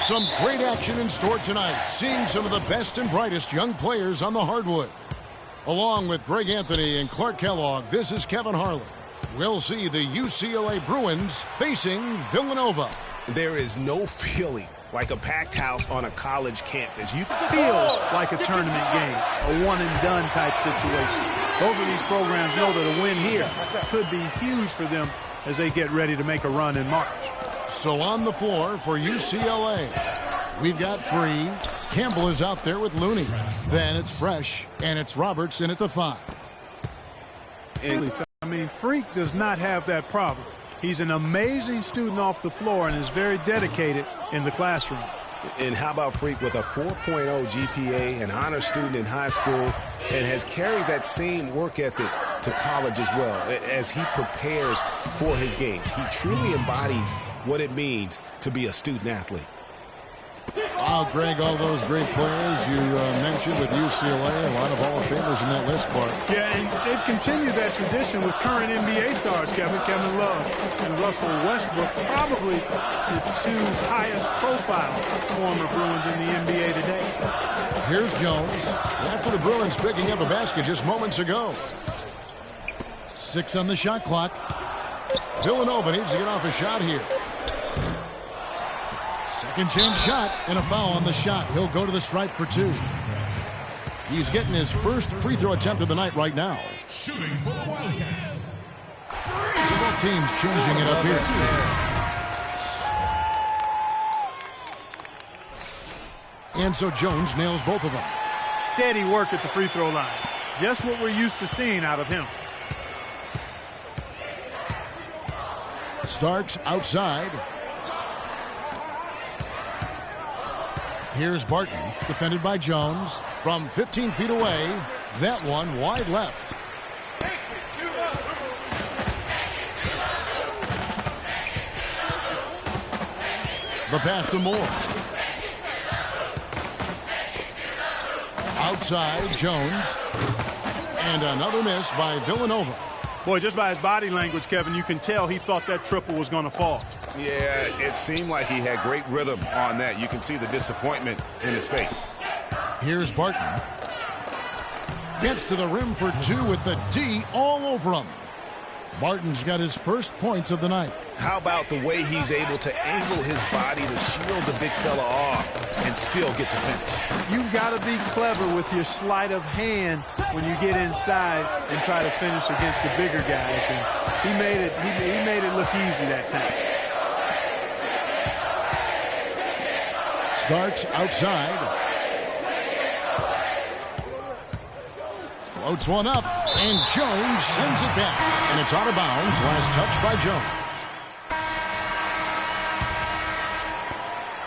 Some great action in store tonight, seeing some of the best and brightest young players on the hardwood. Along with Greg Anthony and Clark Kellogg, this is Kevin Harlan. We'll see the UCLA Bruins facing Villanova. There is no feeling like a packed house on a college campus. Feels like a tournament game, a one-and-done type situation. Both of these programs know that a win here could be huge for them as they get ready to make a run in March. So on the floor for UCLA, we've got Free. Campbell is out there with Looney. Then it's Fresh, and it's Roberts in at the 5. I mean, Freak does not have that problem. He's an amazing student off the floor and is very dedicated in the classroom. And how about Freak with a 4.0 GPA, an honor student in high school, and has carried that same work ethic to college as well as he prepares for his games. He truly embodies what it means to be a student athlete. Wow, Greg, all those great players you mentioned with UCLA, a lot of Hall of Famers in that list, Clark. Yeah, and they've continued that tradition with current NBA stars, Kevin Love and Russell Westbrook, probably the two highest profile former Bruins in the NBA today. Here's Jones after the Bruins picking up a basket just moments ago. 6 on the shot clock. Villanova needs to get off a shot here. Second chance shot and a foul on the shot. He'll go to the stripe for 2. He's getting his first free throw attempt of the night right now. Shooting for the Wildcats. So both teams changing it up here. And so Jones nails both of them. Steady work at the free throw line. Just what we're used to seeing out of him. Starks outside. Here's Barton, defended by Jones. From 15 feet away, that one wide left. The pass to Moore. Outside, Jones. And another miss by Villanova. Boy, just by his body language, Kevin, you can tell he thought that triple was going to fall. Yeah, it seemed like he had great rhythm on that. You can see the disappointment in his face. Here's Barton. Gets to the rim for 2 with the D all over him. Barton's got his first points of the night. How about the way he's able to angle his body to shield the big fella off and still get the finish? You've got to be clever with your sleight of hand when you get inside and try to finish against the bigger guys. And he made it look easy that time. Starks outside. Floats one up, and Jones sends it back. And it's out of bounds. Last touch by Jones.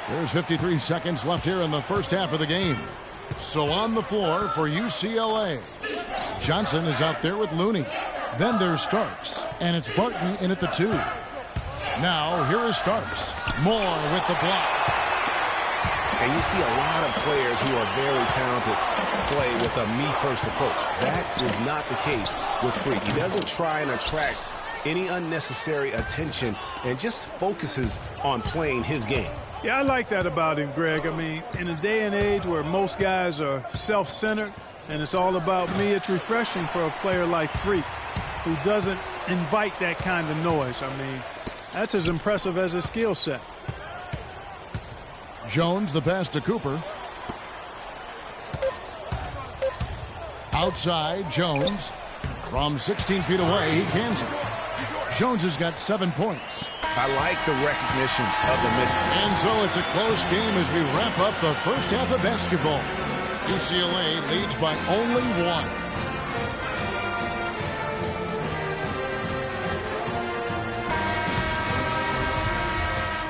There's 53 seconds left here in the first half of the game. So on the floor for UCLA. Johnson is out there with Looney. Then there's Starks, and it's Barton in at the 2. Now here is Starks. Moore with the block. And you see a lot of players who are very talented play with a me-first approach. That is not the case with Freak. He doesn't try and attract any unnecessary attention and just focuses on playing his game. Yeah, I like that about him, Greg. I mean, in a day and age where most guys are self-centered and it's all about me, it's refreshing for a player like Freak who doesn't invite that kind of noise. I mean, that's as impressive as his skill set. Jones, the pass to Cooper. Outside, Jones. From 16 feet away, he cans it. Jones has got 7 points. I like the recognition of the miss. And so it's a close game as we wrap up the first half of basketball. UCLA leads by only 1.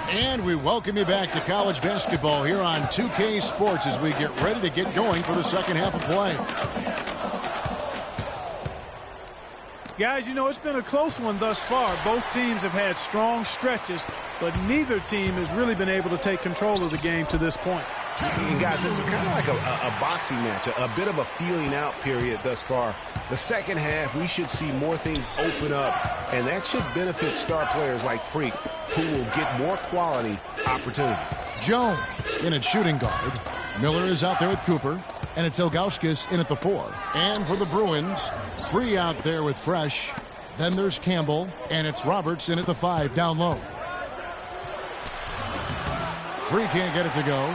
And we welcome you back to college basketball here on 2K Sports as we get ready to get going for the second half of play. Guys, you know, it's been a close one thus far. Both teams have had strong stretches, but neither team has really been able to take control of the game to this point. And guys, this is kind of like a boxing match, a bit of a feeling out period thus far. The second half, we should see more things open up, and that should benefit star players like Freak, who will get more quality opportunities. Jones in at shooting guard. Miller is out there with Cooper. And it's Ilgauskas in at the 4. And for the Bruins, Free out there with Fresh. Then there's Campbell. And it's Roberts in at the 5 down low. Free can't get it to go.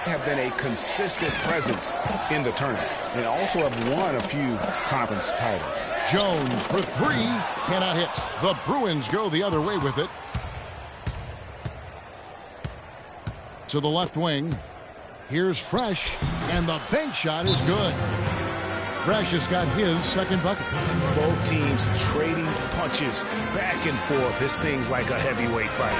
Have been a consistent presence in the tournament and also have won a few conference titles. Jones for 3. Cannot hit. The Bruins go the other way with it. To the left wing. Here's Fresh, and the bank shot is good. Fresh has got his second bucket. Both teams trading punches back and forth. This thing's like a heavyweight fight.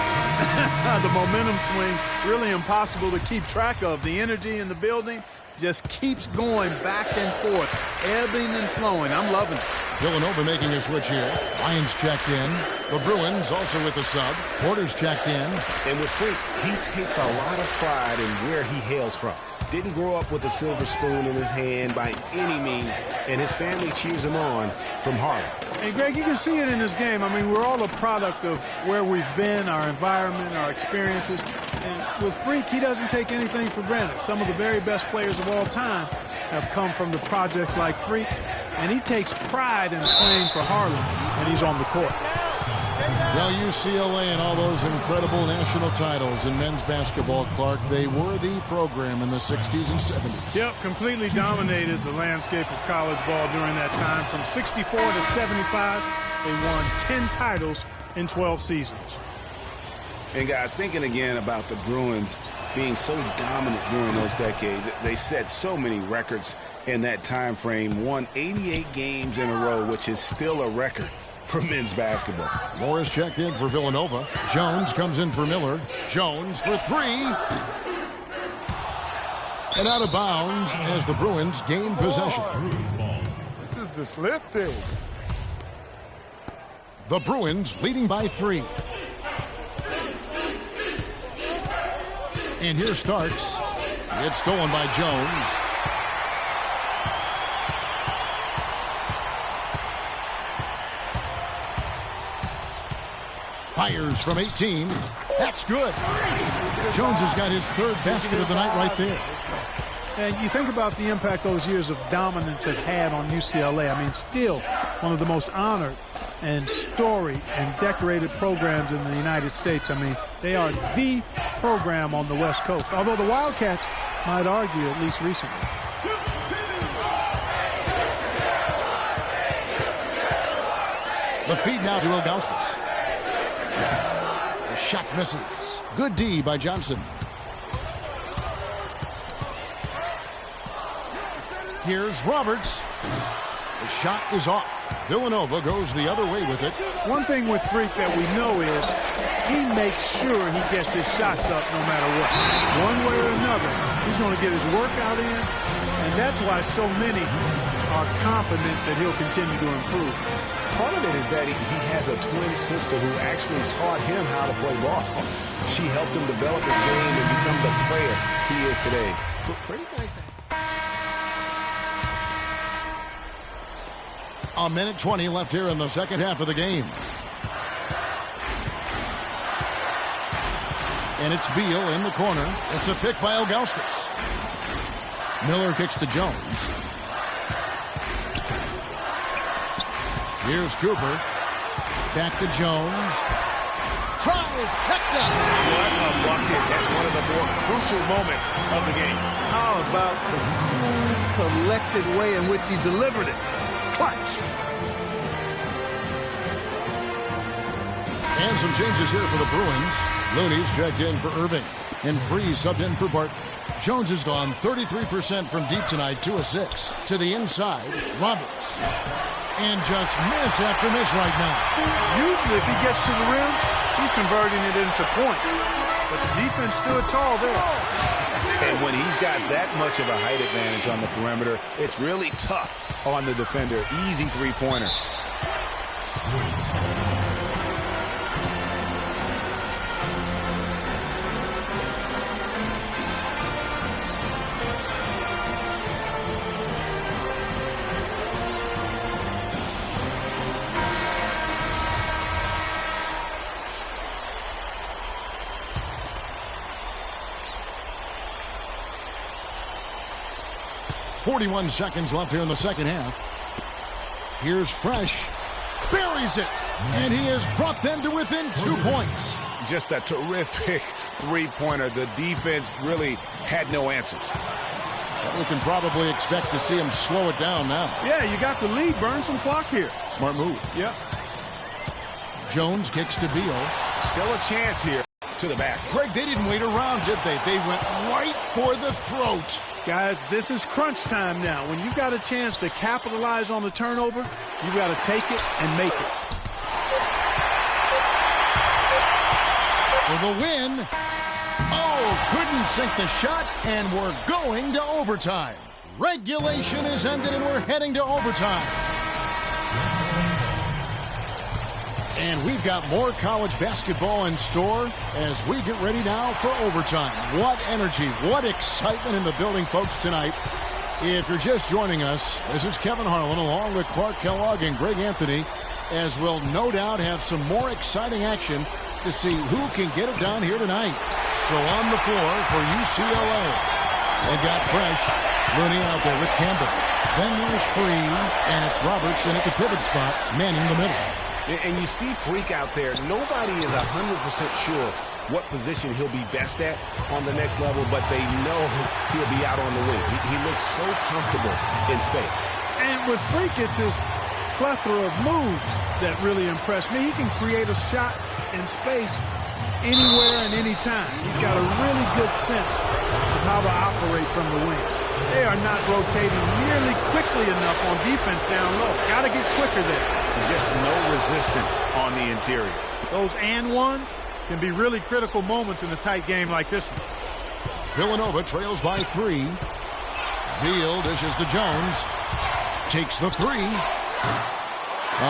The momentum swing, really impossible to keep track of. The energy in the building just keeps going back and forth, ebbing and flowing. I'm loving it. Villanova making a switch here. Lyons checked in. The Bruins also with the sub. Porter's checked in. And with Freak, he takes a lot of pride in where he hails from. Didn't grow up with a silver spoon in his hand by any means, and his family cheers him on from Harlem. And Greg, you can see it in this game. I mean, we're all a product of where we've been, our environment, our experiences. And with Freak, he doesn't take anything for granted. Some of the very best players of all time have come from the projects like Freak, and he takes pride in playing for Harlem when he's on the court. Well, UCLA and all those incredible national titles in men's basketball, Clark, they were the program in the 60s and 70s. Yep, completely dominated the landscape of college ball during that time. From 64 to 75, they won 10 titles in 12 seasons. And guys, thinking again about the Bruins being so dominant during those decades, they set so many records in that time frame, won 88 games in a row, which is still a record for men's basketball. Morris checked in for Villanova. Jones comes in for Miller. Jones for 3. And out of bounds as the Bruins gain possession. This is disruptive. The Bruins leading by 3. And here's Starks. It's stolen by Jones. Fires from 18. That's good. Jones has got his 3rd basket of the night right there. And you think about the impact those years of dominance have had on UCLA. I mean, still one of the most honored and storied and decorated programs in the United States. I mean, they are the program on the West Coast, although the Wildcats might argue, at least recently. The feed now to Ilgauskas. The shot misses. Good D by Johnson. Here's Roberts. The shot is off. Villanova goes the other way with it. One thing with Freak that we know is he makes sure he gets his shots up no matter what. One way or another, he's going to get his workout in, and that's why so many are confident that he'll continue to improve. Part of it is that he has a twin sister who actually taught him how to play ball. She helped him develop his game and become the player he is today. Pretty nice. A minute 20 left here in the second half of the game. And it's Beal in the corner. It's a pick by Ilgauskas. Miller kicks to Jones. Here's Cooper. Back to Jones. Trifecta! What a bucket at one of the more crucial moments of the game. How about the cool, collected way in which he delivered it? Clutch! And some changes here for the Bruins. Looney's checked in for Irving. And Free subbed in for Barton. Jones has gone 33% from deep tonight, 2 of 6. To the inside, Roberts. And just miss after miss right now. Usually if he gets to the rim, he's converting it into points. But the defense stood tall there. And when he's got that much of a height advantage on the perimeter, it's really tough on the defender. Easy three-pointer. 41 seconds left here in the second half. Here's Fresh. Buries it. And he has brought them to within 2 points. Just a terrific three-pointer. The defense really had no answers. We can probably expect to see him slow it down now. Yeah, you got the lead. Burn some clock here. Smart move. Yep. Jones kicks to Beal. Still a chance here to the basket. Craig, they didn't wait around, did they? They went right for the throat. Guys, this is crunch time now. When you've got a chance to capitalize on the turnover, you've got to take it and make it. For the win. Oh, couldn't sink the shot, and we're going to overtime. Regulation is ended, and we're heading to overtime. And we've got more college basketball in store as we get ready now for overtime. What energy, what excitement in the building, folks, tonight. If you're just joining us, this is Kevin Harlan along with Clark Kellogg and Greg Anthony, as we'll no doubt have some more exciting action to see who can get it done here tonight. So on the floor for UCLA, they've got Fresh, Looney out there with Campbell. Then there's Free, and it's Robertson at the pivot spot, manning the middle. And you see Freak out there. Nobody is 100% sure what position he'll be best at on the next level, but they know he'll be out on the wing. He looks so comfortable in space. And with Freak, it's his plethora of moves that really impress me. He can create a shot in space anywhere and anytime. He's got a really good sense of how to operate from the wing. They are not rotating nearly quickly enough on defense down low. Got to get quicker there. Just no resistance on the interior. Those and ones can be really critical moments in a tight game like this one. Villanova trails by 3. Beal dishes to Jones. Takes the 3.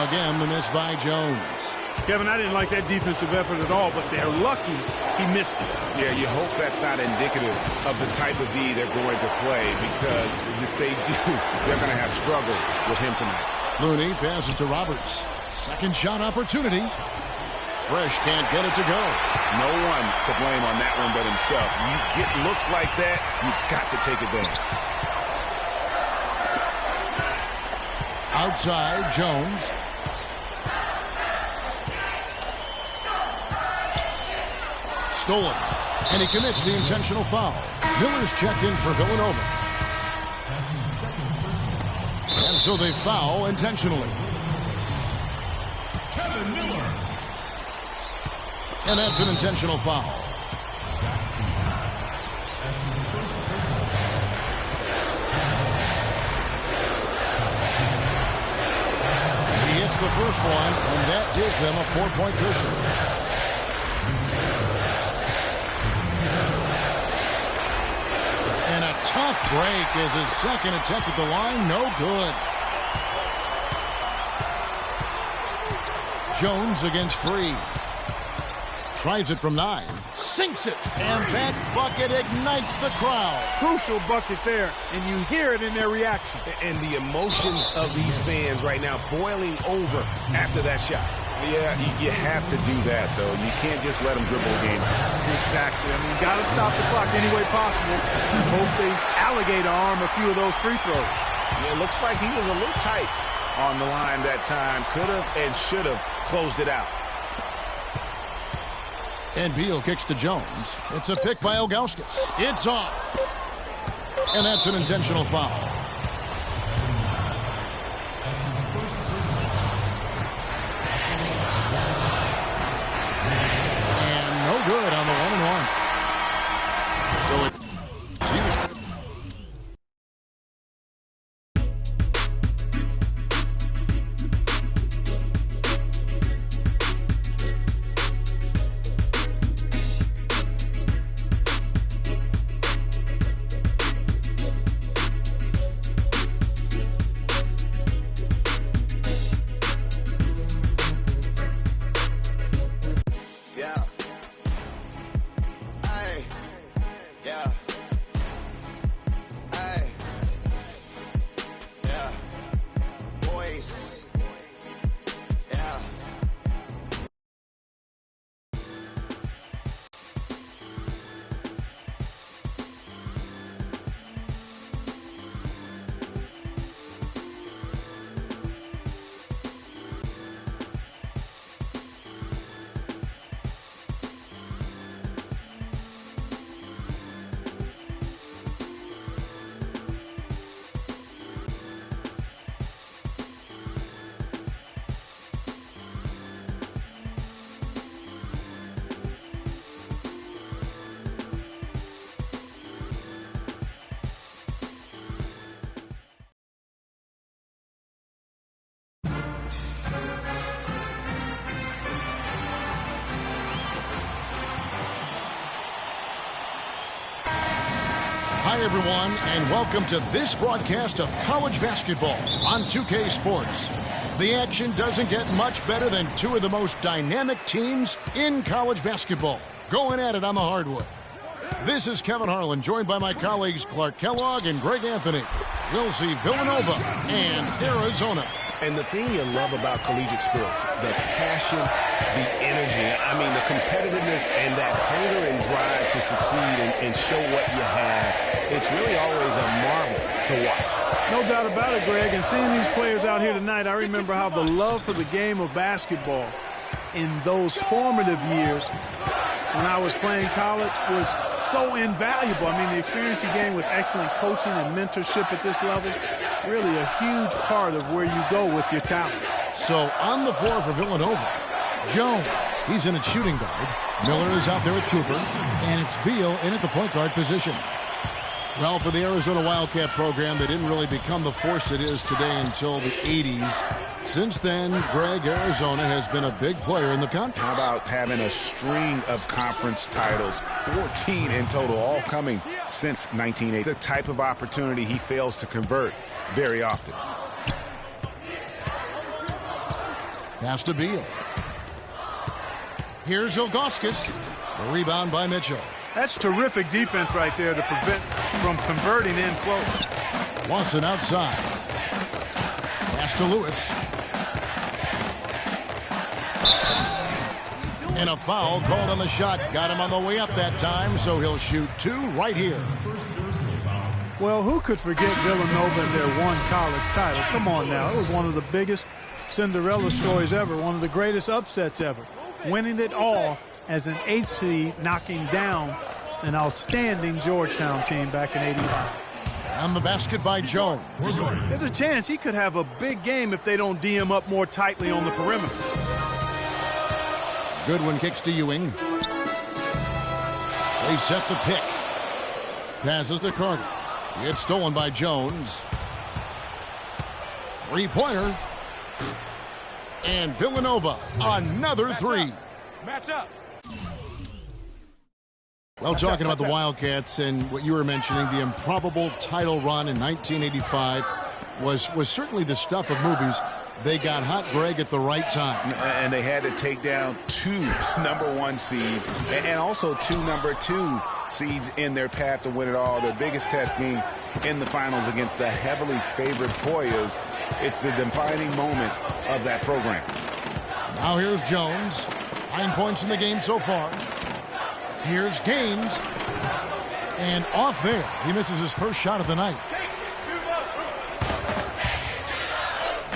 Again, the miss by Jones. Kevin, I didn't like that defensive effort at all, but they're lucky he missed it. Yeah, you hope that's not indicative of the type of D they're going to play, because if they do, they're going to have struggles with him tonight. Looney passes to Roberts. Second shot opportunity. Fresh can't get it to go. No one to blame on that one but himself. You get looks like that, you've got to take advantage. Outside, Jones. Stolen. And he commits the intentional foul. Miller's checked in for Villanova. And so they foul intentionally. Kevin Miller. And that's an intentional foul. He hits the first one, and that gives them a 4-point cushion. And a tough break is his second attempt at the line. No good. Jones against Free. Tries it from 9. Sinks it. And that bucket ignites the crowd. Crucial bucket there, and you hear it in their reaction. And the emotions of these fans right now boiling over after that shot. Yeah, you have to do that, though. You can't just let them dribble a game. Exactly. I mean, got to stop the clock any way possible. Just hope they alligator arm a few of those free throws. Yeah, it looks like he was a little tight on the line that time. Could have and should have closed it out. And Beal kicks to Jones. It's a pick by Ilgauskas. It's off. And that's an intentional foul. Good on the 1-and-1. So it everyone, and welcome to this broadcast of college basketball on 2K Sports. The action doesn't get much better than two of the most dynamic teams in college basketball going at it on the hardwood. This is Kevin Harlan, joined by my colleagues Clark Kellogg and Greg Anthony. We'll see Villanova and Arizona. And the thing you love about collegiate sports, the passion, the energy, I mean the competitiveness and that hunger and drive to succeed and show what you have, it's really always a marvel to watch. No doubt about it, Greg. And seeing these players out here tonight, I remember how the love for the game of basketball in those formative years when I was playing college was so invaluable. I mean, the experience you gain with excellent coaching and mentorship at this level, really a huge part of where you go with your talent. So on the floor for Villanova, Jones, he's in at shooting guard. Miller is out there with Cooper, and it's Beal in at the point guard position. Well, for the Arizona Wildcat program, they didn't really become the force it is today until the 80s. Since then, Greg, Arizona has been a big player in the conference. How about having a string of conference titles, 14 in total, all coming since 1980. The type of opportunity he fails to convert very often. Pass to Beal. Here's Ilgauskas. The rebound by Mitchell. That's terrific defense right there to prevent from converting in close. Lawson outside. Pass to Lewis. And a foul called on the shot. Got him on the way up that time, so he'll shoot two right here. Well, who could forget Villanova and their one college title? Come on now. It was one of the biggest Cinderella stories ever, one of the greatest upsets ever. Winning it all as an 8th seed, knocking down an outstanding Georgetown team back in '85. On the basket by Jones. There's a chance he could have a big game if they don't D him up more tightly on the perimeter. Goodwin kicks to Ewing. They set the pick. Passes to Carter. It's stolen by Jones. Three-pointer. And Villanova, another three. Match up. Well, talking about the Wildcats and what you were mentioning, the improbable title run in 1985 was certainly the stuff of movies. They got hot, Greg, at the right time. And they had to take down two #1 seeds and also two #2 seeds in their path to win it all. Their biggest test being in the finals against the heavily favored Hoyas. It's the defining moment of that program. Now here's Jones. 9 points in the game so far. Here's Gaines. And off there. He misses his first shot of the night.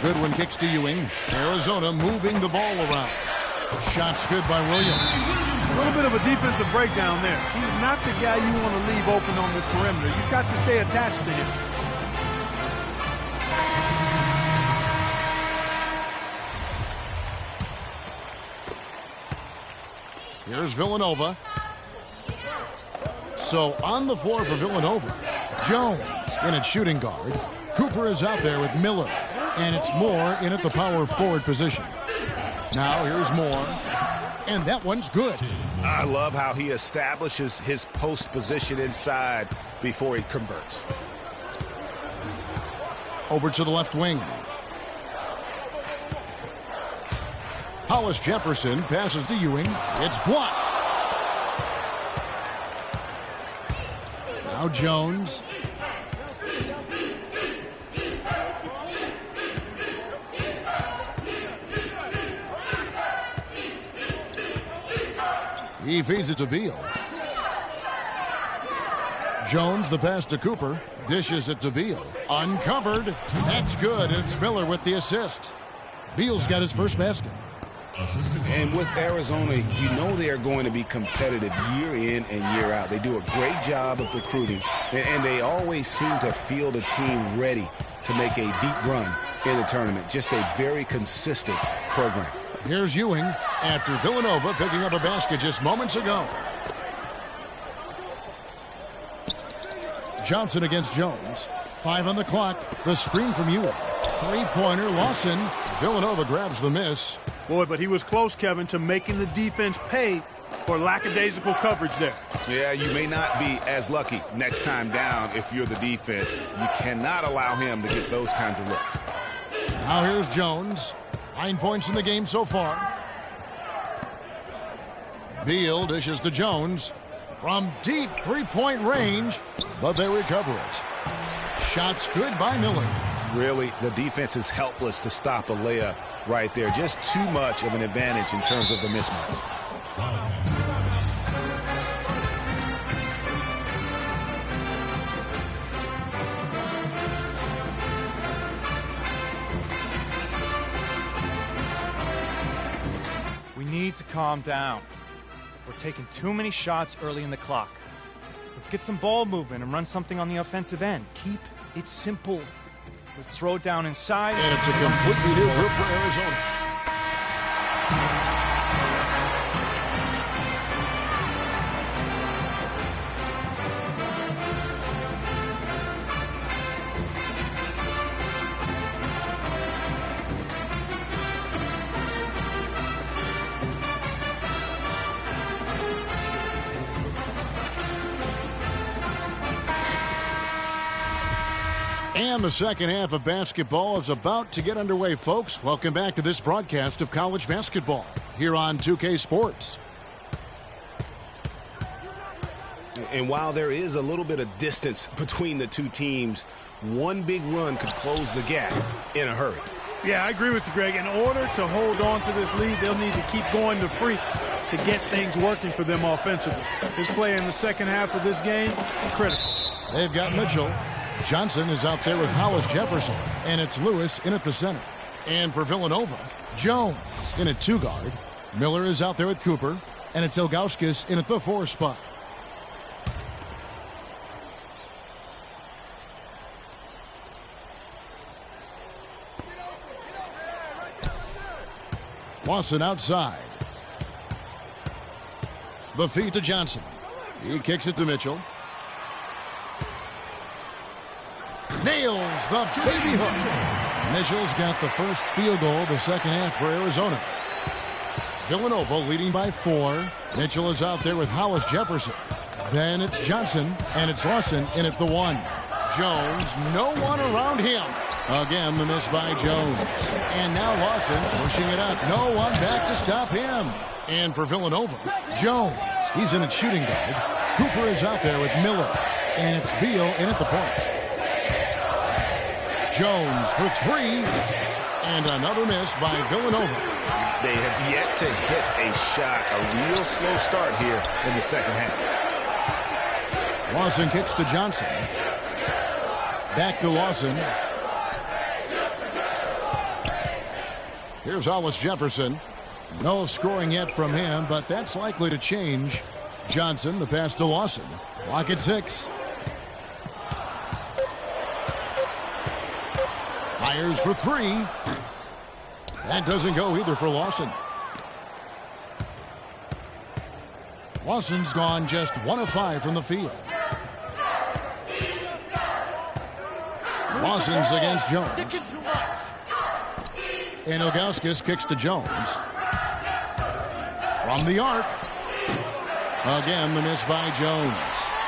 Goodwin kicks to Ewing. Arizona moving the ball around. Shots good by Williams. A little bit of a defensive breakdown there. He's not the guy you want to leave open on the perimeter. You've got to stay attached to him. Here's Villanova. So on the floor for Villanova, Jones in at shooting guard. Cooper is out there with Miller. And it's Moore in at the power forward position. Now here's Moore. And that one's good. I love how he establishes his post position inside before he converts. Over to the left wing. Hollis Jefferson passes to Ewing. It's blocked. Now Jones. He feeds it to Beal. Jones, the pass to Cooper. Dishes it to Beal. Uncovered. That's good. It's Miller with the assist. Beal's got his first basket. And with Arizona, you know they are going to be competitive year in and year out. They do a great job of recruiting, and they always seem to field a team ready to make a deep run in the tournament. Just a very consistent program. Here's Ewing after Villanova picking up a basket just moments ago. Johnson against Jones. 5 on the clock. The screen from Ewing. Three-pointer. Lawson. Villanova grabs the miss. Boy, but he was close, Kevin, to making the defense pay for lackadaisical coverage there. Yeah, you may not be as lucky next time down if you're the defense. You cannot allow him to get those kinds of looks. Now here's Jones. 9 points in the game so far. Beal dishes to Jones from deep three-point range, but they recover it. Shots good by Miller. Really, the defense is helpless to stop a layup right there. Just too much of an advantage in terms of the mismatch. We need to calm down. We're taking too many shots early in the clock. Let's get some ball movement and run something on the offensive end. Keep it simple. Let's throw it down inside. And it's a completely new group for Arizona. And the second half of basketball is about to get underway, folks. Welcome back to this broadcast of college basketball here on 2K Sports. And while there is a little bit of distance between the two teams, one big run could close the gap in a hurry. Yeah, I agree with you, Greg. In order to hold on to this lead, they'll need to keep going to Freak to get things working for them offensively. This play in the second half of this game, critical. They've got Mitchell. Johnson is out there with Hollis Jefferson, and it's Lewis in at the center. And for Villanova, Jones in at 2 guard. Miller is out there with Cooper, and it's Ilgauskas in at the 4 spot. Lawson outside. The feed to Johnson. He kicks it to Mitchell. Nails the baby hook. Mitchell's got the first field goal of the second half for Arizona. Villanova leading by 4. Mitchell is out there with Hollis Jefferson. Then it's Johnson, and it's Lawson in at the 1. Jones, no one around him. Again, the miss by Jones. And now Lawson pushing it up. No one back to stop him. And for Villanova, Jones. He's in at shooting guard. Cooper is out there with Miller. And it's Beal in at the point. Jones for 3. And another miss by Villanova. They have yet to hit a shot. A real slow start here in the second half. Lawson kicks to Johnson. Back to Lawson. Here's Hollis Jefferson. No scoring yet from him, but that's likely to change. Johnson, the pass to Lawson. Clock at 6. Fires for 3. That doesn't go either for Lawson. Lawson's gone just 1 of 5 from the field. Lawson's against Jones. And Ilgauskas kicks to Jones. From the arc. Again, the miss by Jones.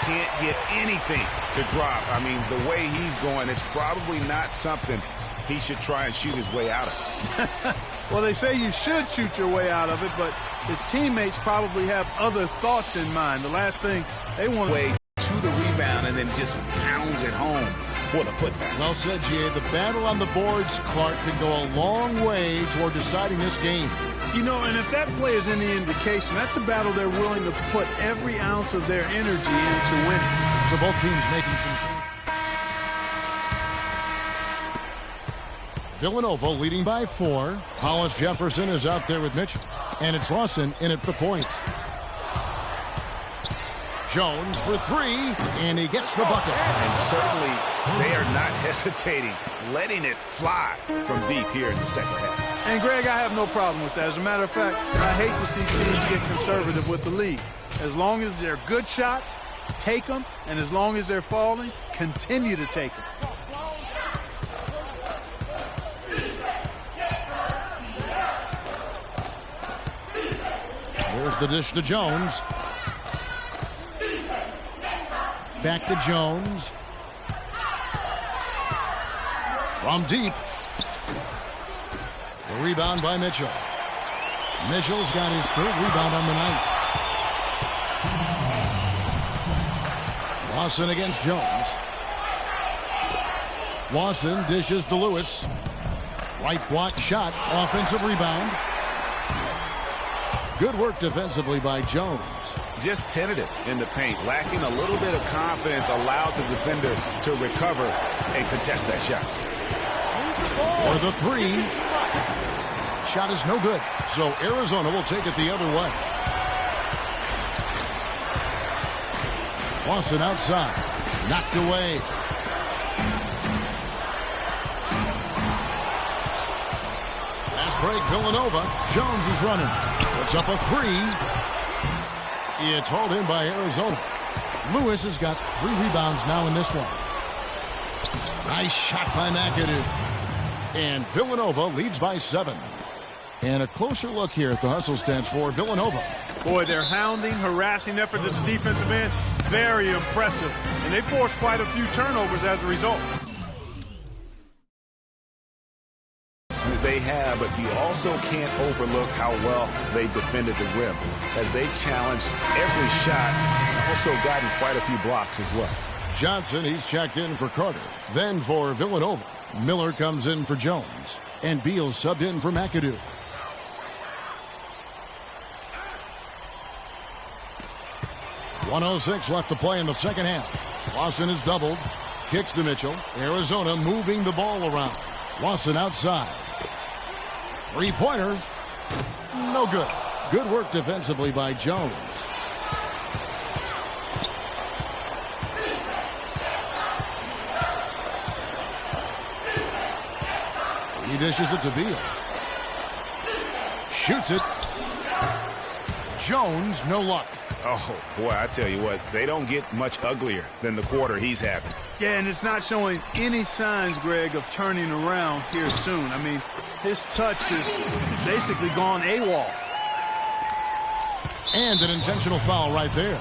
Can't get anything to drop. I mean, the way he's going, it's probably not something he should try and shoot his way out of. Well, they say you should shoot your way out of it, but his teammates probably have other thoughts in mind. The last thing they want to way to the rebound and then just pounds it home for the putback. Well said, G.A. The battle on the boards, Clark, can go a long way toward deciding this game. You know, and if that play is any indication, that's a battle they're willing to put every ounce of their energy into winning. So both teams making some changes. Villanova leading by 4. Hollis Jefferson is out there with Mitchell. And it's Lawson in at the point. Jones for 3, and he gets the bucket. And certainly they are not hesitating, letting it fly from deep here in the second half. And, Greg, I have no problem with that. As a matter of fact, I hate to see teams get conservative with the lead. As long as they're good shots, take them. And as long as they're falling, continue to take them. There's the dish to Jones. Back to Jones. From deep. The rebound by Mitchell. Mitchell's got his third rebound on the night. Lawson against Jones. Lawson dishes to Lewis. Right block shot. Offensive rebound. Good work defensively by Jones. Just tentative in the paint, lacking a little bit of confidence, allowed the defender to recover and contest that shot. For the three. Shot is no good, so Arizona will take it the other way. Lawson outside. Knocked away. Fast break, Villanova. Jones is running. Puts up a three. It's hauled in by Arizona. Lewis has got 3 rebounds now in this one. Nice shot by McAdoo. And Villanova leads by 7. And a closer look here at the hustle stats for Villanova. Boy, their hounding, harassing effort at the defensive end, very impressive. And they forced quite a few turnovers as a result. They have, but you also can't overlook how well they defended the rim as they challenged every shot, also gotten quite a few blocks as well. Johnson, he's checked in for Carter. Then for Villanova, Miller comes in for Jones. And Beal subbed in for McAdoo. .106 left to play in the second half. Lawson is doubled. Kicks to Mitchell. Arizona moving the ball around. Lawson outside. Three-pointer. No good. Good work defensively by Jones. He dishes it to Beal. Shoots it. Jones, no luck. Oh, boy, I tell you what, they don't get much uglier than the quarter he's having. Yeah, and it's not showing any signs, Greg, of turning around here soon. I mean, his touch is basically gone AWOL. And an intentional foul right there.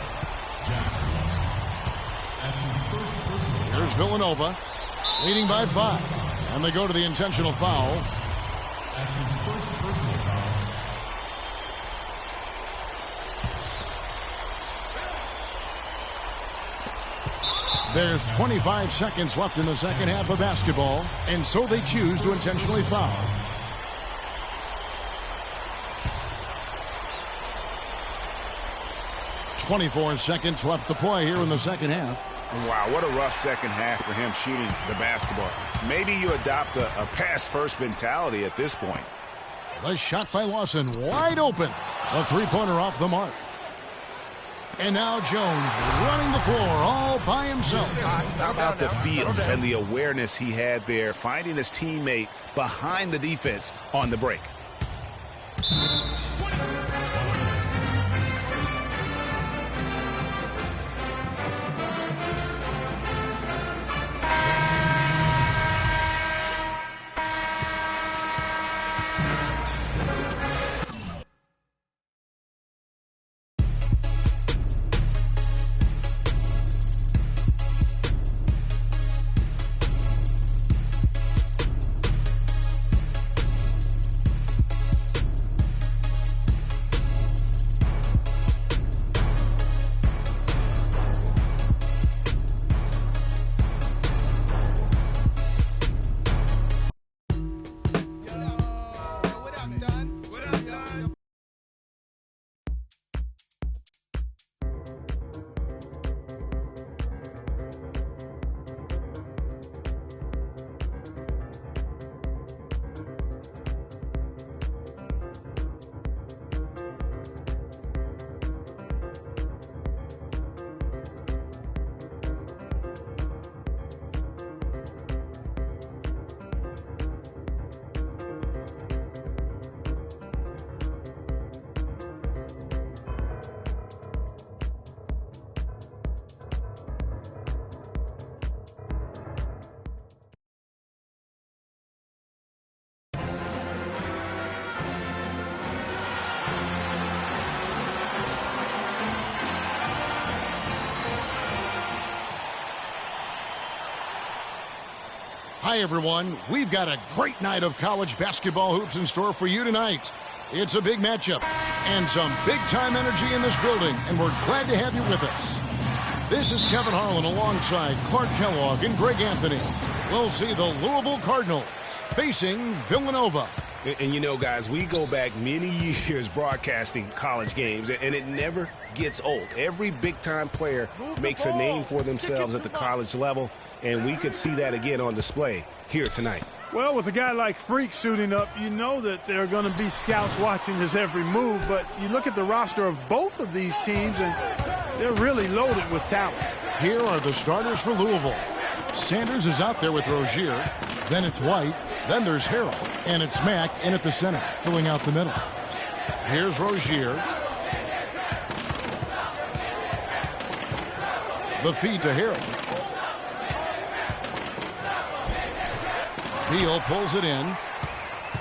Here's Villanova, leading by 5. And they go to the intentional foul. That's his first personal foul. There's 25 seconds left in the second half of basketball, and so they choose to intentionally foul. .24 seconds left to play here in the second half. Wow, what a rough second half for him shooting the basketball. Maybe you adopt a pass-first mentality at this point. The shot by Lawson, wide open. A three-pointer off the mark. And now Jones running the floor all by himself. How about the feel and the awareness he had there, finding his teammate behind the defense on the break. Hi, everyone. We've got a great night of college basketball hoops in store for you tonight. It's a big matchup and some big-time energy in this building, and we're glad to have you with us. This is Kevin Harlan alongside Clark Kellogg and Greg Anthony. We'll see the Louisville Cardinals facing Villanova. And you know, guys, we go back many years broadcasting college games, and it never gets old. Every big-time player makes a name for themselves at the college level, and we could see that again on display here tonight. Well, with a guy like Freak suiting up, you know that there are going to be scouts watching his every move, but you look at the roster of both of these teams, and they're really loaded with talent. Here are the starters for Louisville. Sanders is out there with Rozier. Then it's White. Then there's Harrell. And it's Mack in at the center, filling out the middle. Here's Rozier. The feed to Harrell. Beal pulls it in.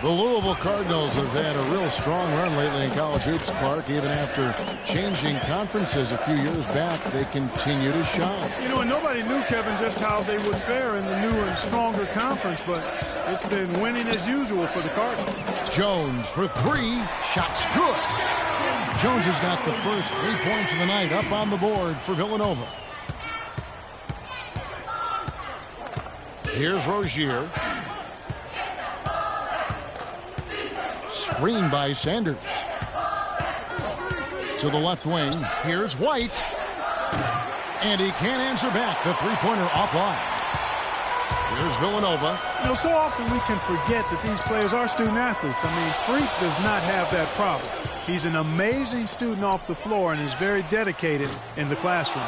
The Louisville Cardinals have had a real strong run lately in college hoops, Clark. Even after changing conferences a few years back, they continue to shine. You know, and nobody knew, Kevin, just how they would fare in the new and stronger conference, but it's been winning as usual for the Cardinals. Jones for three. Shot's good. Jones has got the first 3 points of the night up on the board for Villanova. Here's Rozier. Screen by Sanders. To the left wing. Here's White. And he can't answer back. The three-pointer offline. Here's Villanova. You know, so often we can forget that these players are student athletes. I mean, Freak does not have that problem. He's an amazing student off the floor and is very dedicated in the classroom.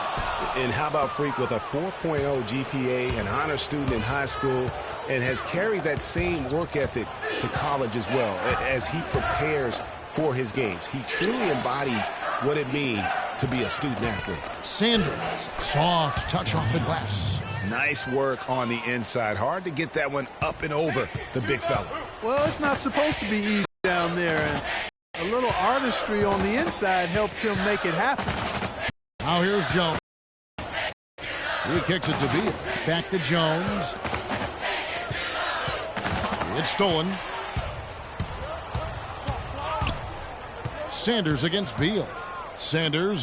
And how about Freak with a 4.0 GPA, an honor student in high school, and has carried that same work ethic to college as well as he prepares for his games. He truly embodies what it means to be a student athlete. Sanders, soft touch off the glass. Nice work on the inside. Hard to get that one up and over the big fella. Well, it's not supposed to be easy down there, and a little artistry on the inside helped him make it happen. Now here's Jones. He kicks it to Beal. Back to Jones. It's stolen. Sanders against Beal. Sanders